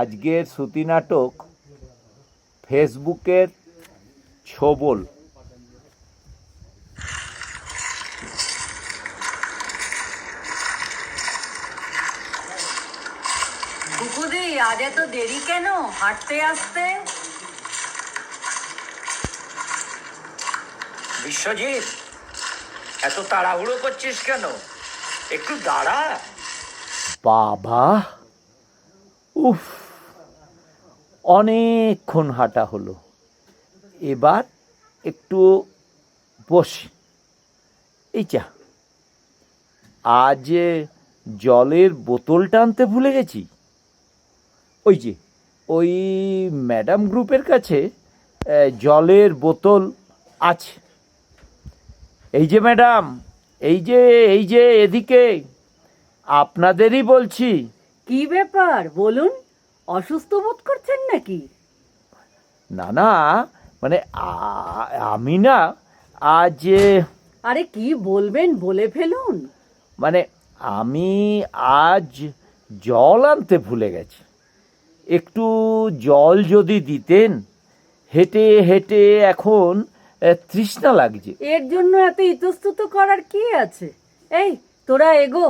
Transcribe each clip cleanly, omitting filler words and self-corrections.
আজকের শ্রুতি নাটক ফেসবুকের ছোবল। বুকুদি, আজ এত দেরি কেন হাঁটতে আসতে? বিশ্বজিৎ, এত তাড়াহুড়ো করছিস কেন? একটু দাঁড়া। বাবা, উফ, অনেকক্ষণ হাঁটা হলো, এবার একটু বসি। এই চা, আজ জলের বোতলটা আনতে ভুলে গেছি। ওই ম্যাডাম গ্রুপের কাছে জলের বোতল আছে। এই যে ম্যাডাম, এই যে এদিকে, আপনাদেরই বলছি। কি ব্যাপার বলুন, অসুস্থ বোধ করছেন নাকি? না, মানে আমি না আজ, আরে কি বলবেন বলে ফেলুন। মানে আমি আজ জল আনতে ভুলে গেছি। একটু জল যদি দিতেন, হেঁটে হেঁটে এখন তৃষ্ণা লাগছে। এর জন্য এত ইতস্তত করার কি আছে? এই তোরা এগো।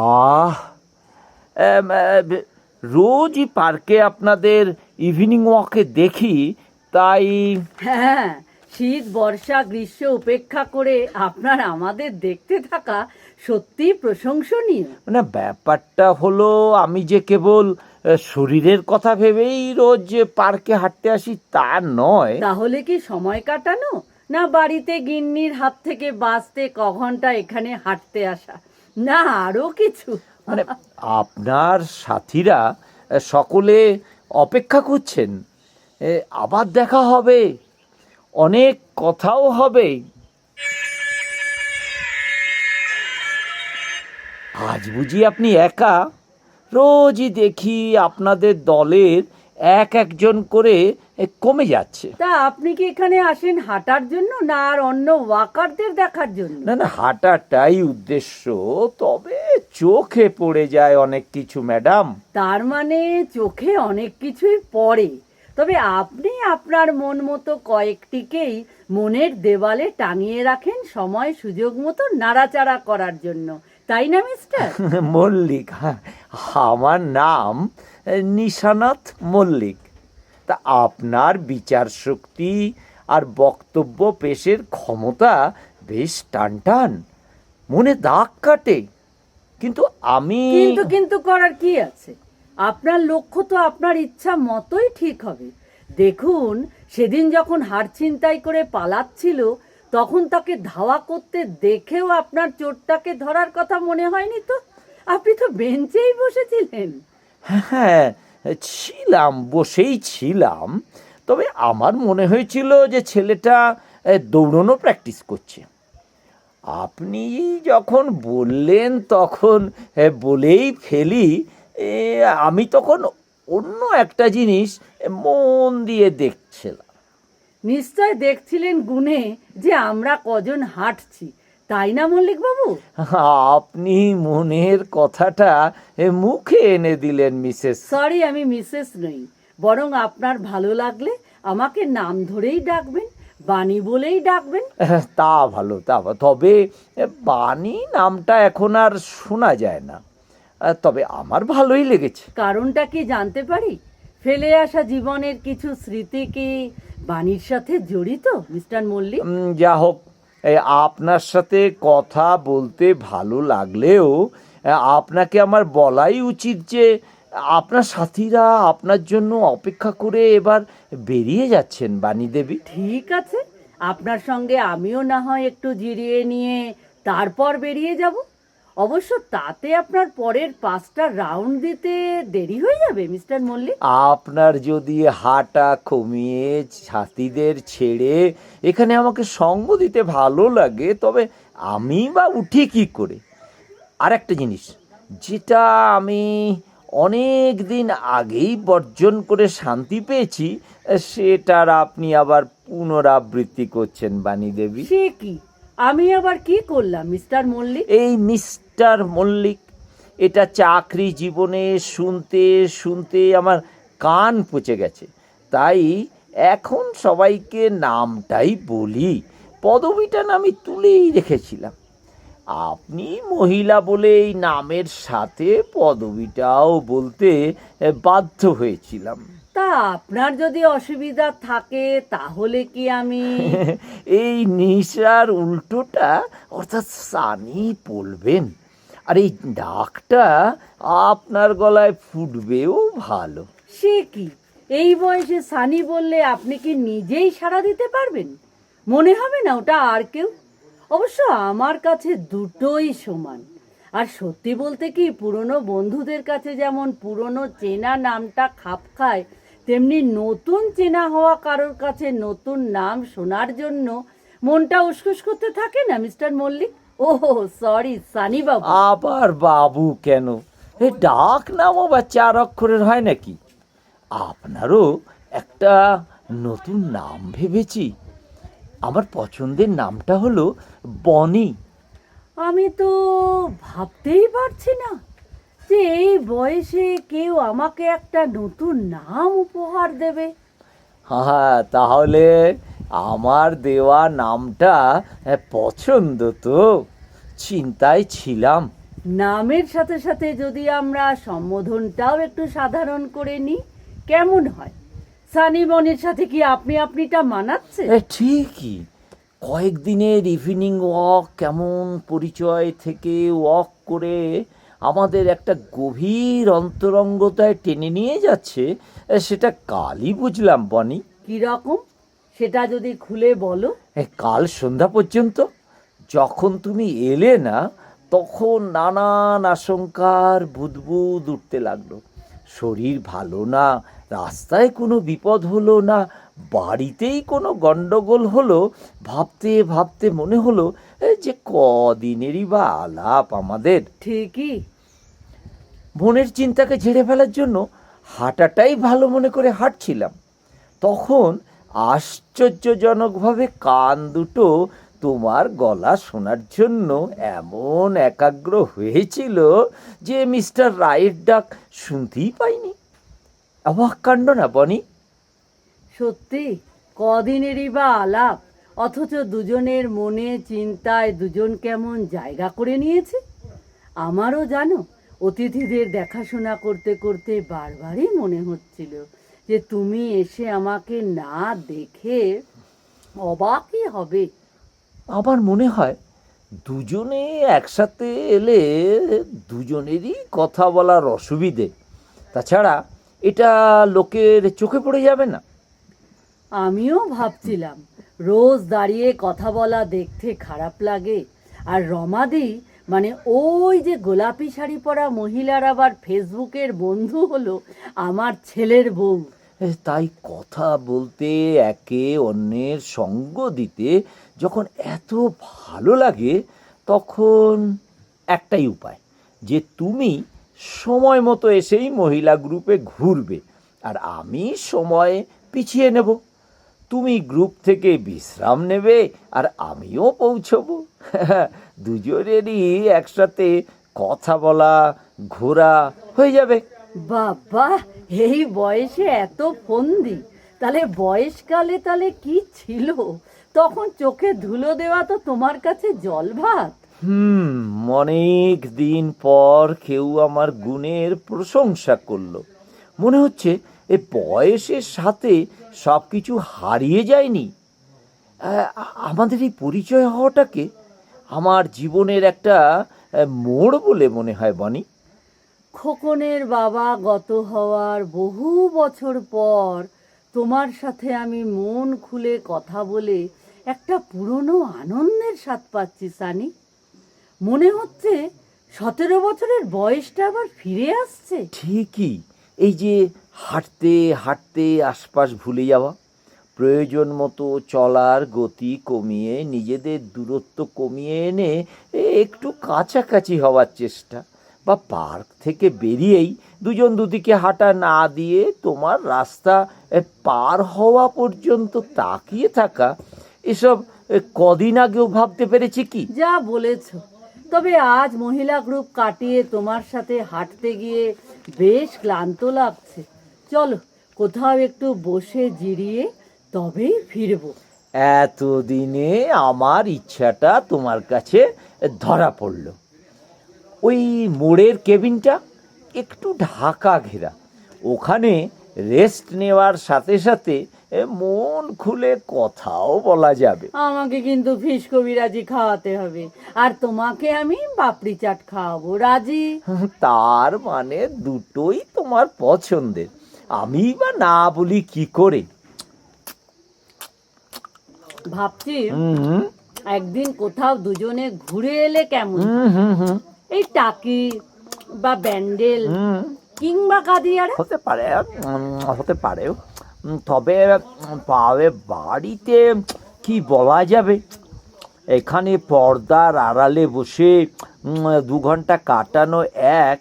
আহ রোজই পার্কে আপনাদের ইভিনিং ওয়াকে দেখি, তাই। হ্যাঁ, শীত বর্ষা গ্রীষ্ম উপেক্ষা করে আপনার আমাদের দেখতে থাকা সত্যি প্রশংসনীয়। মানে ব্যাপারটা হলো, আমি যে কেবল শরীরের কথা ভেবেই রোজ পার্কে হাঁটতে আসি তা নয়। তাহলে কি সময় কাটানো, না বাড়িতে গিন্নির হাত থেকে বাঁচতে ঘন্টা এখানে হাঁটতে আসা, না আরো কিছু? মানে আপনার সাথীরা সকলে অপেক্ষা করছেন, আবার দেখা হবে, অনেক কথাও হবে। আজ বুঝি আপনি একা? রোজই দেখি আপনাদের দলের একজন করে কমে যাচ্ছে। তা আপনি কি এখানে আসেন হাঁটার জন্য, না আর অন্য ওয়াকারদের দেখার জন্য? না, হাঁটাটাই উদ্দেশ্য, তবে চোখে পড়ে যায় অনেক কিছু ম্যাডাম। তার মানে চোখে অনেক কিছুই পড়ে, তবে আপনি আপনার মন মতো কয়েকটিকেই মনের দেওয়ালে টাঙিয়ে রাখেন সময় সুযোগ মতো নাড়াচাড়া করার জন্য, তাই না মিস্টার? মল্লিক, হ্যাঁ, আমার নাম নিশানাথ মল্লিক। তা আপনার বিচার শক্তি আর বক্তব্য পেশের ক্ষমতা বেশ টানটান, মনে দাগ কাটে। কিন্তু আমি কিন্তু করার কি আছে? আপনার লক্ষ্য তো আপনার ইচ্ছা মতোই ঠিক হবে। দেখুন, সেদিন যখন হার ছিনতাই করে পালাচ্ছিল, তখন তাকে ধাওয়া করতে দেখেও আপনার চোরটাকে ধরার কথা মনে হয়নি তো? আপনি তো বেঞ্চেই বসেছিলেন। হ্যাঁ, বসেই ছিলাম, তবে আমার মনে হয়েছিল যে ছেলেটা দৌড়ানো প্র্যাকটিস করছে। আপনি যখন বললেন তখন বলেই ফেলি, আমি তখন অন্য একটা জিনিস মন দিয়ে দেখছিলাম। নিশ্চয় দেখছিলেন গুনে যে আমরা কজন হাঁটছি, তাই না মল্লিক বাবু? আপনি মনের কথাটা মুখে এনে দিলেন মিসেস। সরি, আমি মিসেস নই, বরং আপনার ভালো লাগলে আমাকে নাম ধরেই ডাকবেন, বাণী বলেই ডাকবেন। তা ভালো। তবে বাণী নামটা এখন আর শোনা যায় না, তবে আমার ভালোই লেগেছে। কারণটা কি জানতে পারি? ফেলে আসা জীবনের কিছু স্মৃতি কি বাণীর সাথে জড়িত মিস্টার মল্লিক? যা হোক, আপনার সাথে কথা বলতে ভালো লাগলেও আপনাকে আমার বলাই উচিত যে আপনার সাথীরা আপনার জন্য অপেক্ষা করে এবার বেরিয়ে যাচ্ছেন বাণী দেবী। ঠিক আছে, আপনার সঙ্গে আমিও না হয় একটু জিরিয়ে নিয়ে তারপর বেরিয়ে যাব। অবশ্য তাতে আপনার পরের 5টা রাউন্ড দিতে দেরি হয়ে যাবে মিস্টার মল্লিক। আপনার যদি হাঁটা কমিয়ে সাথীদের ছেড়ে এখানে আমাকে সঙ্গ দিতে ভালো লাগে, তবে আমি বা উঠি কি করে? আর একটা জিনিস, যেটা আমি অনেক দিন আগেই বর্জন করে শান্তি পেয়েছি, সেটার আপনি আবার পুনরাবৃত্তি করছেন বাণী দেবী। সে কি? আমি আবার কি করলাম মিস্টার মল্লিক? এই মিস্টার মল্লিক, এটা চাকরি জীবনে শুনতে শুনতে আমার কান পচে গেছে। তাই এখন সবাইকে নামটাই বলি, পদবিটা না আমি তুলেই রেখেছিলাম। আপনি মহিলা বলে এই নামের সাথে পদবিটাও বলতে বাধ্য হয়েছিলাম। তা আপনার যদি অসুবিধা থাকে তাহলে কি আমি এই নিশার উল্টোটা অর্থাৎ সানি বলবেন, আর এই ডাকটা আপনার গলায় ফুটবেও ভালো। সে কি, এই বয়সে সানি বললে আপনি কি নিজেই সাড়া দিতে পারবেন? মনে হবে না ওটা আর কেউ। অবশ্য আমার কাছে দুটোই সমান। আর সত্যি বলতে কি, পুরনো বন্ধুদের কাছে যেমন পুরনো চেনা নামটা খাপ খায়, তেমনি নতুন চেনা হওয়া কারোর কাছে নতুন নাম শোনার জন্য মনটা উসখুস করতে থাকে না mister Mallick? Oh sorry, Sunny babu. আবার বাবু কেন? এ ডাক নাম আবার 4 অক্ষরের হয় নাকি? আপনারও একটা নতুন নাম ভেবেছি। আমার পছন্দের নামটা হলো বনি। আমি তো ভাবতেই পারছি না যে এই বয়সে কেউ আমাকে একটা নতুন নাম উপহার দেবে। হ্যাঁ, তাহলে আমার দেওয়া নামটা পছন্দ তো? চিন্তায় ছিলাম। নামের সাথে সাথে যদি আমরা সম্বোধনটাও একটু সাধারণ করে নিই, কেমন হয়? সানি মনের সাথে কি আপনি আপনিটা মানাচ্ছে? ঠিকই। কয়েকদিনের ইভিনিং ওয়াক কেমন পরিচয় থেকে ওয়াক করে আমাদের একটা গভীর অন্তরঙ্গতায় টেনে নিয়ে যাচ্ছে, সেটা কালই বুঝলাম বনি। কিরকম সেটা যদি খুলে বলো। কাল সন্ধ্যা পর্যন্ত যখন তুমি এলে না, তখন নানান আশঙ্কার বুদবুদ উঠতে লাগলো। শরীর ভালো না, রাস্তায় কোনো বিপদ হলো না, বাড়িতেই কোনো গণ্ডগোল হলো, ভাবতে ভাবতে মনে হলো যে কদিনেরই বা আলাপ আমাদের। ঠিকই। মনের চিন্তাকে ঝেড়ে ফেলার জন্য হাঁটাটাই ভালো মনে করে হাঁটছিলাম, তখন আশ্চর্যজনকভাবে কান দুটো তোমার গলা শোনার জন্য এমন একাগ্র হয়েছিল যে মিস্টার রায়ের ডাক শুনতেই পাইনি। অবাক কাণ্ড না বনি? সত্যি, কদিনেরই বা আলাপ, অথচ দুজনের মনে চিন্তায় দুজন কেমন জায়গা করে নিয়েছে। আমারও জানো, অতিথিদের দেখাশোনা করতে করতে বারবারই মনে হচ্ছিল যে তুমি এসে আমাকে না দেখে অবাকই হবে। আমার মনে হয় দুজনে একসাথে এলে দুজনেরই কথা বলার অসুবিধে। তাছাড়া এটা লোকের চোখে পড়ে যাবে না? আমিও ভাবছিলাম, রোজ দাঁড়িয়ে কথা বলা দেখতে খারাপ লাগে। আর রমাদি, মানে ওই যে গোলাপি শাড়ি পরা মহিলার আবার ফেসবুকের বন্ধু হলো আমার ছেলের বউ। তাই কথা বলতে, একে অন্যের সঙ্গ দিতে যখন এত ভালো লাগে, তখন একটাই উপায়, যে তুমি সময় মতো এসেই মহিলা গ্রুপে ঘুরবে, আর আমি সময় পিছিয়ে নেব। তুমি গ্রুপ থেকে বিশ্রাম নেবে, আর আমিও পৌঁছবো। দুজনেরই একসাথে কথা বলা, ঘোরা হয়ে যাবে। বাবা, এই বয়সে এত ফন্দি! তাহলে বয়সকালে তাহলে কি ছিল? তখন চোখে ধুলো দেওয়া তো তোমার কাছে জল ভাত। অনেক দিন পর কেউ আমার গুণের প্রশংসা করলো। মনে হচ্ছে এ বয়সের সাথে সব কিছু হারিয়ে যায়নি। আমাদের এই পরিচয় হওয়াটাকে আমার জীবনের একটা মোড় বলে মনে হয় বনি। খোকনের বাবা গত হওয়ার বহু বছর পর তোমার সাথে আমি মন খুলে কথা বলে একটা পুরনো আনন্দের স্বাদ পাচ্ছি সানি। মনে হচ্ছে 17 বছরের বয়সটা আবার ফিরে আসছে। ঠিকই। এই যে হাঁটতে হাঁটতে আশপাশ ভুলে যাওয়া, প্রয়োজন মতো চলার গতি কমিয়ে নিজেদের দূরত্ব কমিয়ে এনে একটু কাছাকাছি হওয়ার চেষ্টা, বা পার্ক থেকে বেরিয়েই দুজন দুদিকে হাঁটা না দিয়ে তোমার রাস্তা পার হওয়া পর্যন্ত তাকিয়ে থাকা, এসব কদিন আগেও ভাবতে পেরেছি কি? যা বলেছ, তবে আজ মহিলা গ্রুপ কাটিয়ে তোমার সাথে হাঁটতে গিয়ে বেশ ক্লান্ত লাগছে। চলো কোথাও একটু বসে জিরিয়ে তবেই ফিরবো। এতদিনে আমার ইচ্ছাটা তোমার কাছে ধরা পড়ল। ওই মোড়ের কেবিনটা একটু ঢাকা ঘেরা, ওখানে রেস্ট নেওয়ার সাথে সাথে মন খুলে কথাও বলা যাবে। আমাকে কিন্তু ফিশ কবিরাজি খাওয়াতে হবে, আর তোমাকে আমি পাপড়ি চাট খাওয়াবো। রাজি? তার মানে দুটোই তোমার পছন্দের, আমি বা না বলি কি করে? ভাবছি হুম একদিন কোথাও দুজনে ঘুরে এলে কেমন? হুম হুম হুম এই টাকি বা ব্যান্ডেল হুম কিংবা কাদিয়ারা। হতে পারে, হতে পারে। তবে পাবে বাড়িতে কি বলা যাবে? এখানে পর্দার আড়ালে বসে 2 ঘন্টা কাটানো এক,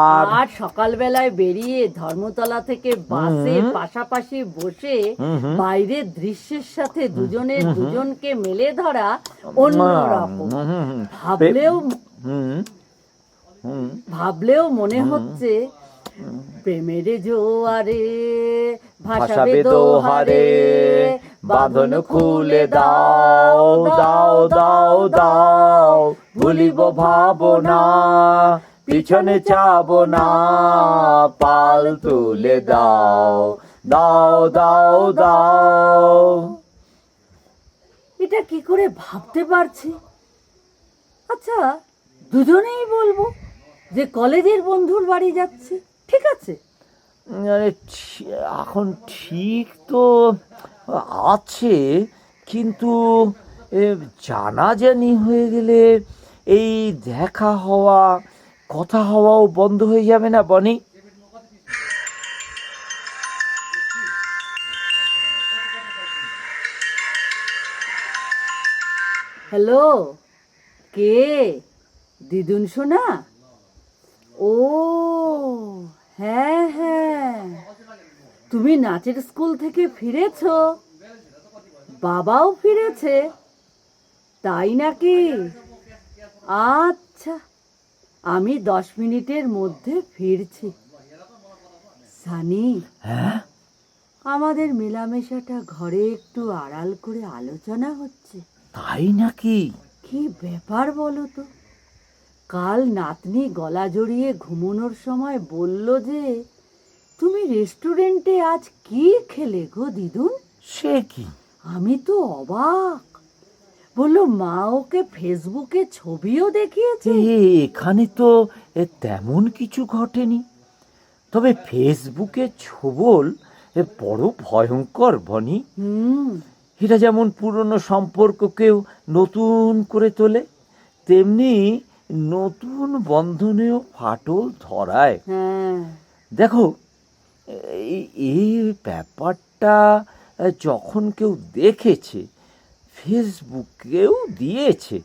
আর আর সকালবেলায় বেরিয়ে ধর্মতলা থেকে বাসে পাশাপাশি বসে বাইরের দৃশ্যের সাথে দুজনের দুজনকে মেলে ধরা অন্যরকম। ভাবলেও হুম হুম ভাবলেও মনে হচ্ছে প্রেমের জোয়ারে ভাসাবে ভাসাবে দোহারে, দোহারে, বাঁধন খুলে দাও দাও দাও দাও, ভুলিব ভাবনা, পিছনে চাবো না, পাল তুলে দাও দাও দাও দাও। এটা কি করে ভাবতে পারছি? আচ্ছা, দুজনেই বলবো যে কলেজের বন্ধুর বাড়ি যাচ্ছে, ঠিক আছে? আরে এখন ঠিক তো আছে, কিন্তু জানাজানি হয়ে গেলে এই দেখা হওয়া, কথা হওয়াও বন্ধ হয়ে যাবে না বনি? হ্যালো, কে? দিদুন সোনা? ও হ্যাঁ হ্যাঁ, তুমি নাচের স্কুল থেকে ফিরেছো? বাবাও ফিরেছে, তাই নাকি? আচ্ছা, আমি 10 মিনিটের মধ্যে ফিরছি। সানি, হ্যাঁ, আমাদের মেলামেশাটা ঘরে একটু আড়াল করে আলোচনা হচ্ছে। তাই নাকি? কি ব্যাপার বলো তো? কাল নাতনি গলা জড়িয়ে ঘুমানোর সময় বলল যে তুমি রেস্টুরেন্টে আজ কি খেলে গো দিদুন? সে কি? আমি তো অবাক। বললো মা ওকে ফেসবুকে ছবিও দেখিয়েছে। এখানে তো তেমন কিছু ঘটেনি, তবে ফেসবুকে ছবল বড় ভয়ঙ্কর বনি। হুম, এটা যেমন পুরনো সম্পর্ককেও নতুন করে তোলে, তেমনি নতুন বন্ধনেও ফাটল ধরায়। হ্যাঁ, দেখো, এই ব্যাপারটা যখন কেউ দেখেছে, ফেসবুকেও দিয়েছে,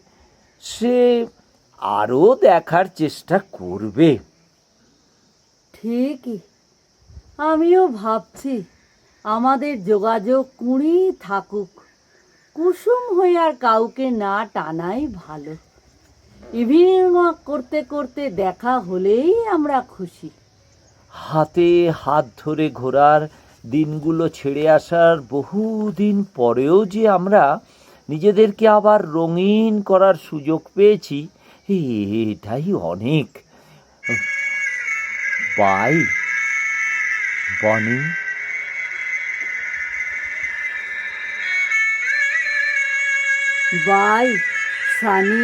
সে আরও দেখার চেষ্টা করবে। ঠিকই। আমিও ভাবছি আমাদের যোগাযোগ কুঁড়ি থাকুক, কুসুম হয়ে আর কাউকে না টানাই ভালো। ইভিনিং ওয়াক করতে করতে দেখা হলেই আমরা খুশি। হাতে হাত ধরে ঘোরার দিনগুলো ছেড়ে আসার বহুদিন পরেও যে আমরা নিজেদেরকে আবার রঙিন করার সুযোগ পেয়েছি, এটাই অনেক। বাই বনি। বাই সানি।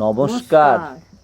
নমস্কার। নমস্কার।